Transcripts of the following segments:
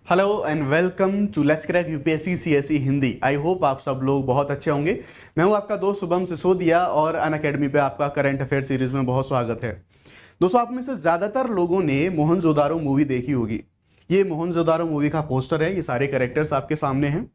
Hello and welcome to let's crack UPSC CSE Hindi. I hope आप सब लोग बहुत अच्छे होंगे। मैं हूं आपका दोस्त शुभम सिसोदिया और अनअकैडमी पे आपका करंट अफेयर सीरीज में बहुत स्वागत है। दोस्तों, आप में से ज्यादातर लोगों ने मोहनजोदारो मूवी देखी होगी। ये मोहनजोदारो मूवी का पोस्टर है, ये सारे कैरेक्टर्स आपके सामने हैं।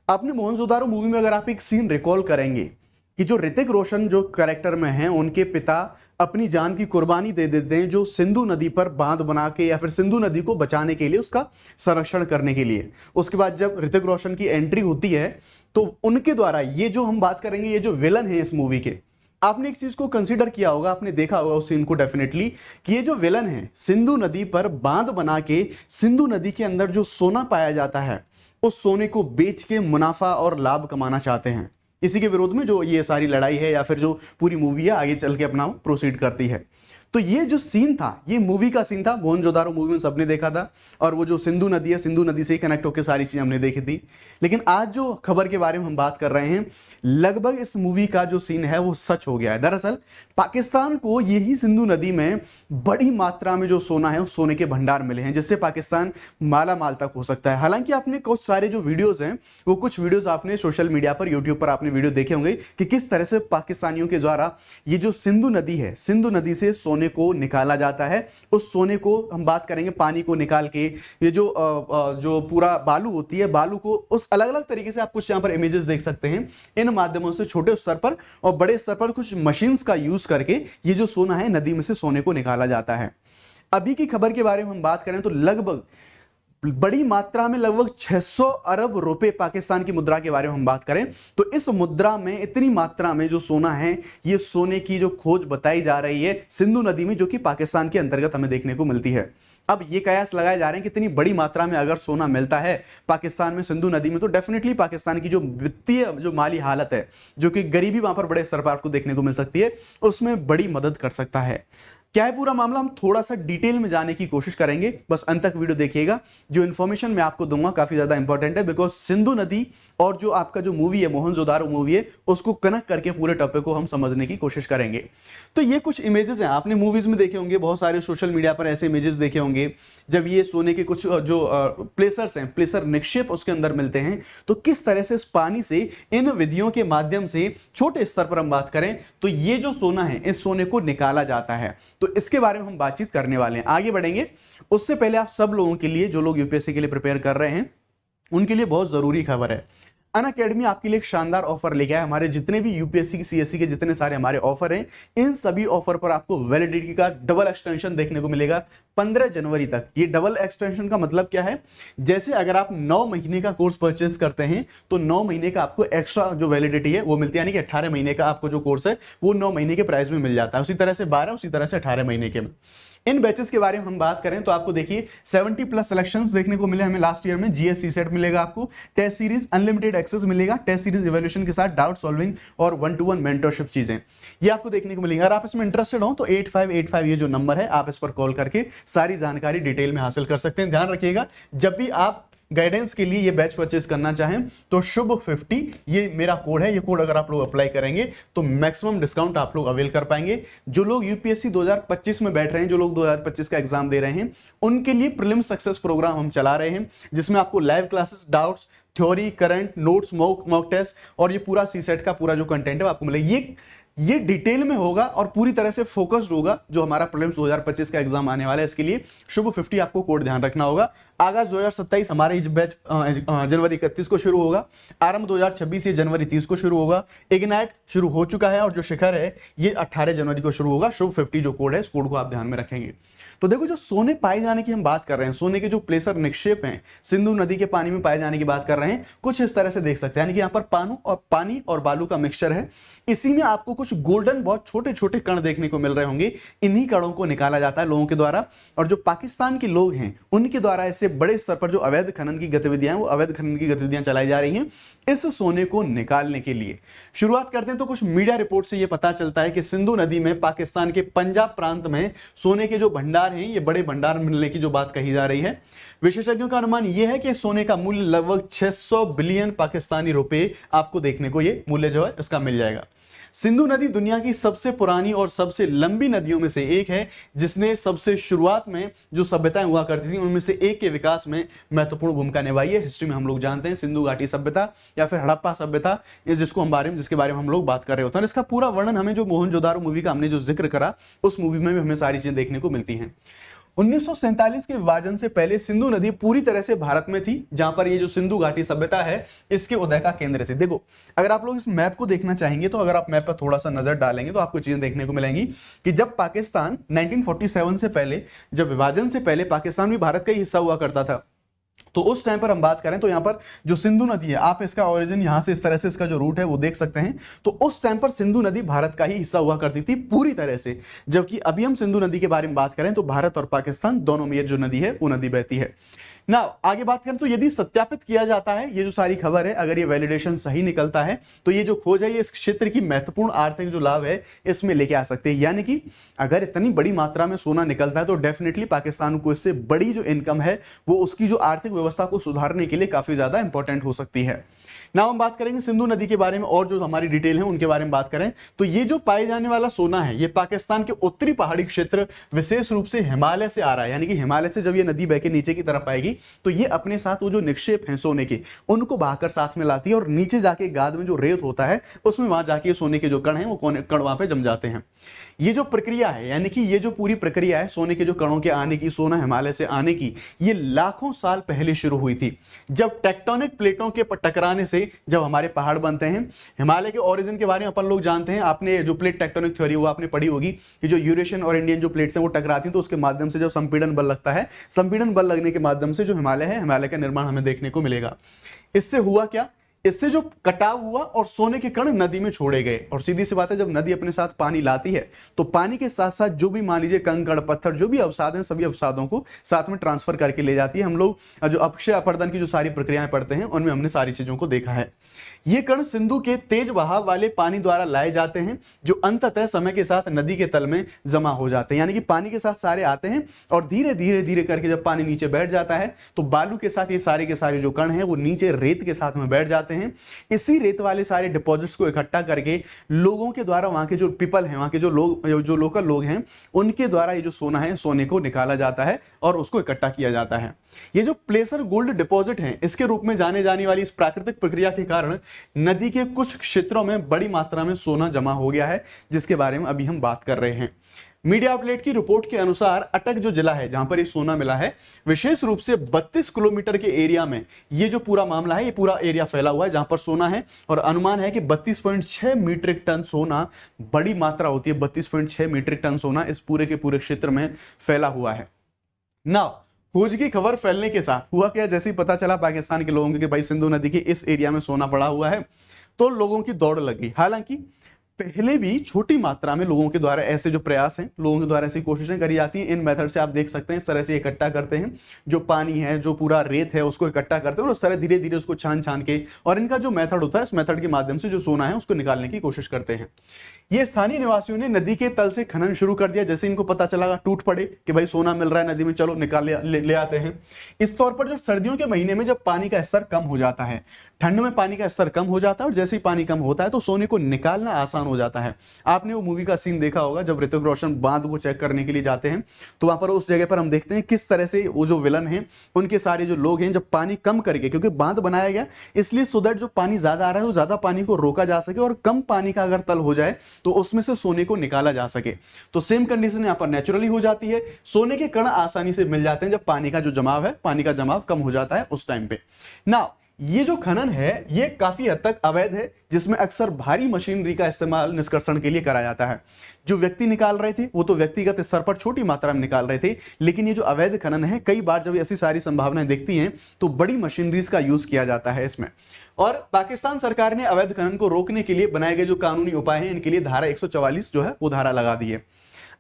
आपने मोहनजोदारो मूवी में अगर आप एक सीन रिकॉल करेंगे कि जो ऋतिक रोशन जो कैरेक्टर में हैं, उनके पिता अपनी जान की कुर्बानी दे देते हैं जो सिंधु नदी पर बांध बना के या फिर सिंधु नदी को बचाने के लिए, उसका संरक्षण करने के लिए। उसके बाद जब ऋतिक रोशन की एंट्री होती है तो उनके द्वारा ये जो हम बात करेंगे, ये जो विलन है इस मूवी के, आपने एक चीज को कंसीडर किया होगा, आपने देखा होगा उस सीन को डेफिनेटली, कि ये जो विलन है सिंधु नदी पर बांध बना के सिंधु नदी के अंदर जो सोना पाया जाता है, उस सोने को बेच के मुनाफा और लाभ कमाना चाहते हैं। इसी के विरोध में जो ये सारी लड़ाई है या फिर जो पूरी मूवी है आगे चल के अपना प्रोसीड करती है। तो ये जो सीन था, ये मूवी का सीन था। मोहनजोदारो मूवी में सबने देखा था और वो जो सिंधु नदी है, सिंधु नदी से ही कनेक्ट होकर सारी चीजें हमने देखी थी। लेकिन आज जो खबर के बारे में हम बात कर रहे हैं, लगभग इस मूवी का जो सीन है वो सच हो गया है। दरअसल पाकिस्तान को यही सिंधु नदी में बड़ी मात्रा में जो सोना है, उस सोने के भंडार मिले हैं जिससे पाकिस्तान माला माल तक हो सकता है। हालांकि आपने कुछ सारे जो वीडियोज हैं, वो कुछ वीडियोज आपने सोशल मीडिया पर, यूट्यूब पर आपने वीडियो देखे होंगे कि किस तरह से पाकिस्तानियों के द्वारा ये जो सिंधु नदी है, सिंधु नदी से सोने को निकाला जाता है। उस सोने को हम बात करेंगे, पानी को निकाल के ये जो पूरा बालू होती है, बालू को उस अलग अलग तरीके से आप कुछ यहां पर इमेजेस देख सकते हैं। इन माध्यमों से छोटे स्तर पर और बड़े स्तर पर कुछ मशीन्स का यूज करके ये जो सोना है, नदी में से सोने को निकाला जाता है। अभी की खबर के बारे में हम बात करें तो लगभग बड़ी मात्रा में, लगभग 600 अरब रुपए पाकिस्तान की मुद्रा के बारे में हम बात करें तो इस मुद्रा में इतनी मात्रा में जो सोना है, ये सोने की जो खोज बताई जा रही है सिंधु नदी में, जो कि पाकिस्तान के अंतर्गत हमें देखने को मिलती है। अब ये कयास लगाए जा रहे हैं कि इतनी बड़ी मात्रा में अगर सोना मिलता है पाकिस्तान में सिंधु नदी में, तो डेफिनेटली पाकिस्तान की जो वित्तीय जो माली हालत है, जो कि गरीबी वहां पर बड़े स्तर पर आपको देखने को मिल सकती है, उसमें बड़ी मदद कर सकता है। क्या है पूरा मामला, हम थोड़ा सा डिटेल में जाने की कोशिश करेंगे, बस अंत तक वीडियो देखिएगा। जो इन्फॉर्मेशन मैं आपको दूंगा काफी ज्यादा इंपॉर्टेंट है, बिकॉज सिंधु नदी और जो आपका जो मूवी है मोहनजोदारो मूवी है, उसको कनेक्ट करके पूरे टॉपिक को हम समझने की कोशिश करेंगे। तो ये कुछ इमेजेस हैं, आपने मूवीज में देखे होंगे, बहुत सारे सोशल मीडिया पर ऐसे इमेजेस देखे होंगे। जब ये सोने के कुछ जो प्लेसर्स हैं, प्लेसर निक्षेप उसके अंदर मिलते हैं, तो किस तरह से इस पानी से, इन विधियों के माध्यम से छोटे स्तर पर हम बात करें तो ये जो सोना है, इस सोने को निकाला जाता है। तो इसके बारे में हम बातचीत करने वाले हैं, आगे बढ़ेंगे। उससे पहले आप सब लोगों के लिए, जो लोग यूपीएससी के लिए प्रिपेयर कर रहे हैं, उनके लिए बहुत जरूरी खबर है। अनअकैडमी आपके लिए एक शानदार ऑफर लेके आया। हमारे जितने भी यूपीएससी सीएससी के जितने सारे हमारे ऑफर हैं, इन सभी ऑफर पर आपको वैलिडिटी का डबल एक्सटेंशन देखने को मिलेगा 15 जनवरी तक। ये डबल एक्सटेंशन का मतलब क्या है, जैसे अगर आप 9 महीने का कोर्स परचेज करते हैं तो 9 महीने का आपको एक्स्ट्रा जो वैलिडिटी है वो मिलती है, यानी कि 18 महीने का आपको जो कोर्स है वो 9 महीने के प्राइस में मिल जाता है। उसी तरह से 12, उसी तरह से 18 महीने के। इन बैचेस के बारे में हम बात करें तो आपको देखिए 70+ सिलेक्शंस देखने को मिले हमें लास्ट ईयर में। जीएससी सेट मिलेगा आपको, टेस्ट सीरीज अनलिमिटेड एक्सेस मिलेगा, टेस्ट सीरीज इवैल्यूएशन के साथ डाउट सॉल्विंग और 1-to-1 मेंटरशिप चीजें ये आपको देखने को मिलेंगी। अगर आप इसमें इंटरेस्टेड हो तो 8585 ये जो नंबर है, आप इस पर कॉल करके सारी जानकारी डिटेल में हासिल कर सकते हैं। ध्यान रखिएगा, जब भी आप गाइडेंस के लिए ये बैच परचेज करना चाहें तो शुभ 50 ये मेरा कोड है। ये कोड अगर आप लोग अप्लाई करेंगे तो मैक्सिमम डिस्काउंट आप लोग अवेल कर पाएंगे। जो लोग यूपीएससी 2025 में बैठ रहे हैं, जो लोग 2025 का एग्जाम दे रहे हैं, उनके लिए प्रीलिम सक्सेस प्रोग्राम हम चला रहे हैं, जिसमें आपको live classes, doubts, theory, current, notes, mock test और ये पूरा सीसेट का पूरा जो कंटेंट है आपको मिलेगा। ये डिटेल में होगा और पूरी तरह से फोकस्ड होगा। जो हमारा प्रीलिम्स 2025 का एग्जाम आने वाला है, इसके लिए शुभ 50 आपको कोड ध्यान रखना होगा। आगाज 2027 हमारे बैच जनवरी 31 को शुरू होगा। आरंभ 2026 ये जनवरी 30 को शुरू होगा। इग्नाइट शुरू हो चुका है और जो शिखर है ये 18 जनवरी को शुरू होगा। शुभ 50 जो कोड है, इस कोड को आप ध्यान में रखेंगे। तो देखो, जो सोने पाए जाने की हम बात कर रहे हैं, सोने के जो प्लेसर निक्षेप हैं, सिंधु नदी के पानी में पाए जाने की बात कर रहे हैं, कुछ इस तरह से देख सकते हैं। यानी कि यहाँ पर पानी और बालू का मिक्सचर है। इसी में आपको कुछ गोल्डन, बहुत छोटे छोटे कण देखने को मिल रहे होंगे। इन्हीं कणों को निकाला जाता है लोगों के द्वारा, और जो पाकिस्तान के लोग हैं उनके द्वारा इससे बड़े स्तर पर जो अवैध खनन की गतिविधियां हैं, वो अवैध खनन की गतिविधियां चलाई जा रही हैं इस सोने को निकालने के लिए। शुरुआत करते हैं तो कुछ मीडिया रिपोर्ट से यह पता चलता है कि सिंधु नदी में पाकिस्तान के पंजाब प्रांत में सोने के जो भंडार हैं, ये बड़े भंडार मिलने की जो बात कही जा रही है। विशेषज्ञों का अनुमान यह है कि सोने का मूल्य लगभग 600 बिलियन पाकिस्तानी रुपए आपको देखने को, ये मूल्य जो है इसका मिल जाएगा। सिंधु नदी दुनिया की सबसे पुरानी और सबसे लंबी नदियों में से एक है, जिसने सबसे शुरुआत में जो सभ्यताएं हुआ करती थी उनमें से एक के विकास में महत्वपूर्ण भूमिका निभाई है। हिस्ट्री में हम लोग जानते हैं सिंधु घाटी सभ्यता या फिर हड़प्पा सभ्यता, जिसके बारे में हम लोग बात कर रहे होते हैं। इसका पूरा वर्णन हमें जो मोहनजोदारो मूवी का हमने जो जिक्र करा उस मूवी में भी हमें सारी चीजें देखने को मिलती हैं। 1947 के विभाजन से पहले सिंधु नदी पूरी तरह से भारत में थी, जहां पर ये जो सिंधु घाटी सभ्यता है इसके उदय का केंद्र थी। देखो, अगर आप लोग इस मैप को देखना चाहेंगे तो अगर आप मैप पर थोड़ा सा नजर डालेंगे तो आपको चीजें देखने को मिलेंगी कि जब पाकिस्तान 1947 से पहले, जब विभाजन से पहले पाकिस्तान भी भारत का ही हिस्सा हुआ करता था, तो उस टाइम पर हम बात करें तो यहां पर जो सिंधु नदी है, आप इसका ओरिजिन यहां से इस तरह से इसका जो रूट है वो देख सकते हैं। तो उस टाइम पर सिंधु नदी भारत का ही हिस्सा हुआ करती थी पूरी तरह से, जबकि अभी हम सिंधु नदी के बारे में बात करें तो भारत और पाकिस्तान दोनों में जो नदी है वो नदी बहती है ना। आगे बात करें तो यदि सत्यापित किया जाता है ये जो सारी खबर है, अगर ये वैलिडेशन सही निकलता है तो ये जो खोज है ये इस क्षेत्र की महत्वपूर्ण आर्थिक जो लाभ है इसमें लेके आ सकते हैं। यानी कि अगर इतनी बड़ी मात्रा में सोना निकलता है तो डेफिनेटली पाकिस्तान को इससे बड़ी जो इनकम है वो उसकी जो आर्थिक व्यवस्था को सुधारने के लिए काफी ज्यादा इंपॉर्टेंट हो सकती है। ना हम बात करेंगे सिंधु नदी के बारे में और जो हमारी डिटेल है उनके बारे में बात करें तो ये जो पाए जाने वाला सोना है ये पाकिस्तान के उत्तरी पहाड़ी क्षेत्र विशेष रूप से हिमालय से आ रहा है। यानी कि हिमालय से जब ये नदी बह के नीचे की तरफ आएगी तो ये अपने साथ वो जो निक्षेप हैं सोने के उनको बहाकर साथ में लाती है और नीचे जाके गाद में जो रेत होता है उसमें वहां जाके सोने के जो कण हैं वो कण वहां पे जम जाते हैं। ये जो प्रक्रिया है, यानी कि ये जो पूरी प्रक्रिया है सोने के जो कणों के आने की, सोना हिमालय से आने की, ये लाखों साल पहले शुरू हुई थी जब टेक्टोनिक प्लेटों के टकराने से जब हमारे पहाड़ बनते हैं। हिमालय के ओरिजिन के बारे में अपन लोग जानते हैं, आपने जो प्लेट टेक्टोनिक थ्योरी वो आपने पढ़ी होगी कि जो यूरेशियन और इंडियन जो प्लेट्स हैं वो टकराती हैं तो उसके माध्यम से जब संपीड़न बल लगता है, संपीड़न बल लगने के माध्यम से जो हिमालय है, हिमालय का निर्माण हमें देखने को मिलेगा। इससे हुआ क्या, इससे जो कटाव हुआ और सोने के कण नदी में छोड़े गए। और सीधी सी बात है, जब नदी अपने साथ पानी लाती है तो पानी के साथ साथ जो भी मान लीजिए कंकड़ पत्थर जो भी अवसाद हैं सभी अवसादों को साथ में ट्रांसफर करके ले जाती है। हम लोग जो अक्षय अपरदन की जो सारी प्रक्रियाएं पढ़ते हैं उनमें हमने सारी चीजों को देखा है। ये कण सिंधु के तेज बहाव वाले पानी द्वारा लाए जाते हैं जो अंततः समय के साथ नदी के तल में जमा हो जाते हैं। यानी कि पानी के साथ सारे आते हैं और धीरे धीरे धीरे करके जब पानी नीचे बैठ जाता है तो बालू के साथ ये सारे के सारे जो कण हैं वो नीचे रेत के साथ में बैठ जाते हैं। इसी रेत वाले सारे डिपॉजिट्स को इकट्ठा करके लोगों के द्वारा, वहां के जो पीपल हैं, वहां के जो लोकल लोग हैं, उनके द्वारा ये जो सोना है सोने को निकाला जाता है और उसको इकट्ठा किया जाता है। ये जो प्लेसर गोल्ड डिपॉजिट है इसके रूप में जाने जाने वाली इस प्राकृतिक प्रक्रिया के कारण नदी के कुछ क्षेत्रों में बड़ी मात्रा में सोना जमा हो गया है, जिसके बारे में अभी हम बात कर रहे हैं। मीडिया आउटलेट की रिपोर्ट के अनुसार अटक जो जिला है जहां पर ये सोना मिला है, विशेष रूप से 32 किलोमीटर के एरिया में ये जो पूरा मामला है, ये पूरा एरिया फैला हुआ है जहां पर सोना है। और अनुमान है कि 32.6 मीट्रिक टन सोना, बड़ी मात्रा होती है, 32.6 मीट्रिक टन सोना इस पूरे के पूरे क्षेत्र में फैला हुआ है। नाउ खोज की खबर फैलने के साथ हुआ क्या, जैसे ही पता चला पाकिस्तान के लोगों को कि भाई सिंधु नदी के इस एरिया में सोना पड़ा हुआ है तो लोगों की दौड़ लगी। हालांकि पहले भी छोटी मात्रा में लोगों के द्वारा ऐसे जो प्रयास हैं, लोगों के द्वारा ऐसी कोशिशें करी जाती हैं। इन मेथड से आप देख सकते हैं इस तरह से इकट्ठा करते हैं, जो पानी है, जो पूरा रेत है उसको इकट्ठा करते हैं और उस तरह धीरे धीरे उसको छान छान के, और इनका जो मेथड होता है इस मेथड के माध्यम से जो सोना है उसको निकालने की कोशिश करते हैं। ये स्थानीय निवासियों ने नदी के तल से खनन शुरू कर दिया। जैसे इनको पता चला, टूट पड़े कि भाई सोना मिल रहा है नदी में, चलो निकाल ले आते हैं। इस तौर पर जो सर्दियों के महीने में जब पानी का स्तर कम हो जाता है, ठंड में पानी का स्तर कम हो जाता है और जैसे ही पानी कम होता है तो सोने को निकालना आसान हो जाता है। आपने वो मूवी का सीन देखा होगा जब ऋतिक रोशन बांध को चेक करने के लिए जाते हैं तो वहां पर उस जगह पर हम देखते हैं किस तरह से वो जो विलन हैं उनके सारे जो लोग हैं जब पानी कम करके, क्योंकि बांध बनाया गया इसलिए सो दैट जो पानी ज्यादा आ रहा है वो ज्यादा पानी को रोका जा सके और कम पानी का अगर तल हो जाए तो उसमें से सोने को निकाला जा सके। तो सेम कंडीशन यहां पर नेचुरली हो जाती है, सोने के कण आसानी से मिल जाते हैं जब पानी का जो जमाव है, पानी का जमाव कम हो जाता है उस टाइम पे। ना ये जो खनन है ये काफी हद तक अवैध है, जिसमें अक्सर भारी मशीनरी का इस्तेमाल निष्कर्षण के लिए करा जाता है। जो व्यक्ति निकाल रहे थे वो तो व्यक्तिगत स्तर पर छोटी मात्रा में निकाल रहे थे, लेकिन ये जो अवैध खनन है कई बार जब ऐसी सारी संभावनाएं दिखती हैं तो बड़ी मशीनरीज का यूज किया जाता है इसमें। और पाकिस्तान सरकार ने अवैध खनन को रोकने के लिए बनाए गए जो कानूनी उपाय हैं इनके लिए धारा 144 जो है वो धारा लगा दी है।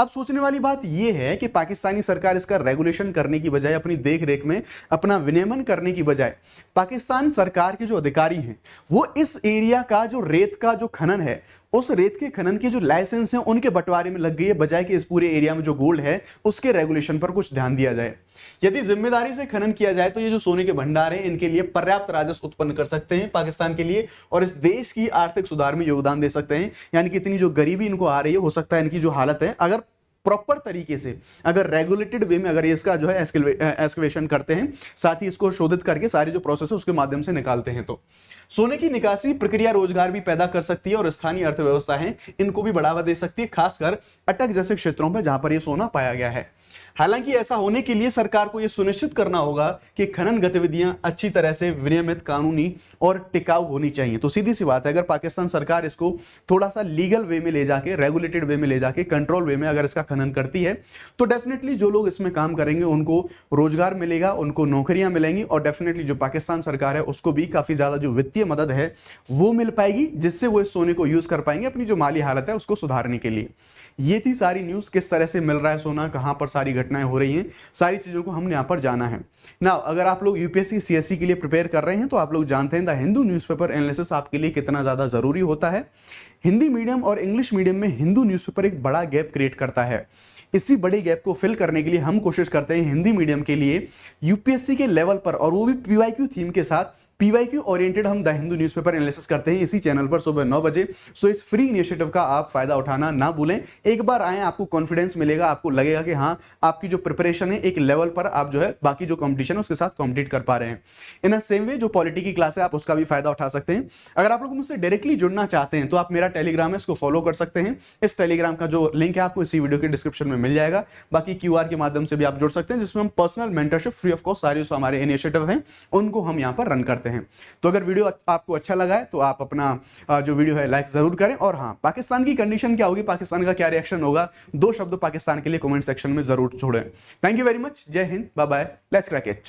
अब सोचने वाली बात यह है कि पाकिस्तानी सरकार इसका रेगुलेशन करने की बजाय, अपनी देख रेख में अपना विनियमन करने की बजाय, पाकिस्तान सरकार के जो अधिकारी हैं वो इस एरिया का जो रेत का जो खनन है, उस रेत के खनन के जो लाइसेंस हैं उनके बंटवारे में लग गई है, बजाय कि इस पूरे एरिया में जो गोल्ड है उसके रेगुलेशन पर कुछ ध्यान दिया जाए। यदि जिम्मेदारी से खनन किया जाए तो ये जो सोने के भंडार हैं इनके लिए पर्याप्त राजस्व उत्पन्न कर सकते हैं पाकिस्तान के लिए, और इस देश की आर्थिक सुधार में योगदान दे सकते हैं। यानी कि इतनी जो गरीबी इनको आ रही है, हो सकता है इनकी जो हालत है, अगर प्रॉपर तरीके से, अगर रेगुलेटेड वे में अगर इसका जो है एस्केवेशन करते हैं, साथ ही इसको शोधित करके सारे जो प्रोसेस है उसके माध्यम से निकालते हैं, तो सोने की निकासी प्रक्रिया रोजगार भी पैदा कर सकती है और स्थानीय अर्थव्यवस्था है इनको भी बढ़ावा दे सकती है, खासकर अटक जैसे क्षेत्रों में जहां पर यह सोना पाया गया है। हालांकि ऐसा होने के लिए सरकार को यह सुनिश्चित करना होगा कि खनन गतिविधियां अच्छी तरह से विनियमित, कानूनी और टिकाऊ होनी चाहिए। तो सीधी सी बात है, अगर पाकिस्तान सरकार इसको थोड़ा सा लीगल वे में ले जाके, रेगुलेटेड वे में ले जाके, कंट्रोल वे में अगर इसका खनन करती है, तो डेफिनेटली जो लोग इसमें काम करेंगे उनको रोजगार मिलेगा, उनको नौकरियां मिलेंगी, और डेफिनेटली जो पाकिस्तान सरकार है उसको भी काफी ज्यादा जो वित्तीय मदद है वो मिल पाएगी, जिससे वो इस सोने को यूज कर पाएंगे अपनी जो माली हालत है उसको सुधारने के लिए। ये थी सारी न्यूज, किस तरह से मिल रहा है सोना, कहां पर सारी घटनाएं हो रही हैं, सारी चीजों को हमने यहां पर जाना है ना। अगर आप लोग यूपीएससी सीएससी के लिए प्रिपेयर कर रहे हैं तो आप लोग जानते हैं द हिंदू न्यूज़पेपर एनालिसिस आपके लिए कितना ज्यादा जरूरी होता है। हिंदी मीडियम और इंग्लिश मीडियम में हिंदू न्यूज़पेपर एक बड़ा गैप क्रिएट करता है। इसी बड़े गैप को फिल करने के लिए हम कोशिश करते हैं हिंदी मीडियम के लिए यूपीएससी के लेवल पर, और वो भी पीवाईक्यू थीम के साथ, पीवाईक्यू ओरिएंटेड हम द हिंदू न्यूज़पेपर एनालिसिस करते हैं इसी चैनल पर सुबह 9 बजे। सो इस फ्री इनिशिएटिव का आप फायदा उठाना ना भूलें। एक बार आए, आपको कॉन्फिडेंस मिलेगा, आपको लगेगा कि हाँ आपकी जो प्रिपरेशन है एक लेवल पर आप जो है बाकी जो कंपटीशन है उसके साथ कॉम्पिट कर पा रहे हैं। इन अ सेम वे जो पॉलिटी की क्लास है आप उसका भी फायदा उठा सकते हैं। अगर आप लोग मुझसे डायरेक्टली जुड़ना चाहते हैं तो आप मेरा टेलीग्राम है उसको फॉलो कर सकते हैं। इस टेलीग्राम का जो लिंक है आपको इसी वीडियो के डिस्क्रिप्शन में मिल जाएगा। बाकी क्यूआर के माध्यम से भी आप जुड़ सकते हैं, जिसमें हम personal mentorship free of cost सारे जो हमारे इनिशिएटिव हैं उनको हम यहाँ पर रन करते हैं। तो अगर वीडियो आपको अच्छा लगा है तो आप अपना जो वीडियो है लाइक जरूर करें, और हाँ पाकिस्तान की कंडीशन क्या होगी, पाकिस्तान का क्या रिएक्शन होगा, 2 शब्द पाकिस्तान के लिए कमेंट सेक्शन में जरूर छोड़ें। थैंक यू वेरी मच, जय हिंद, bye bye, let's crack it.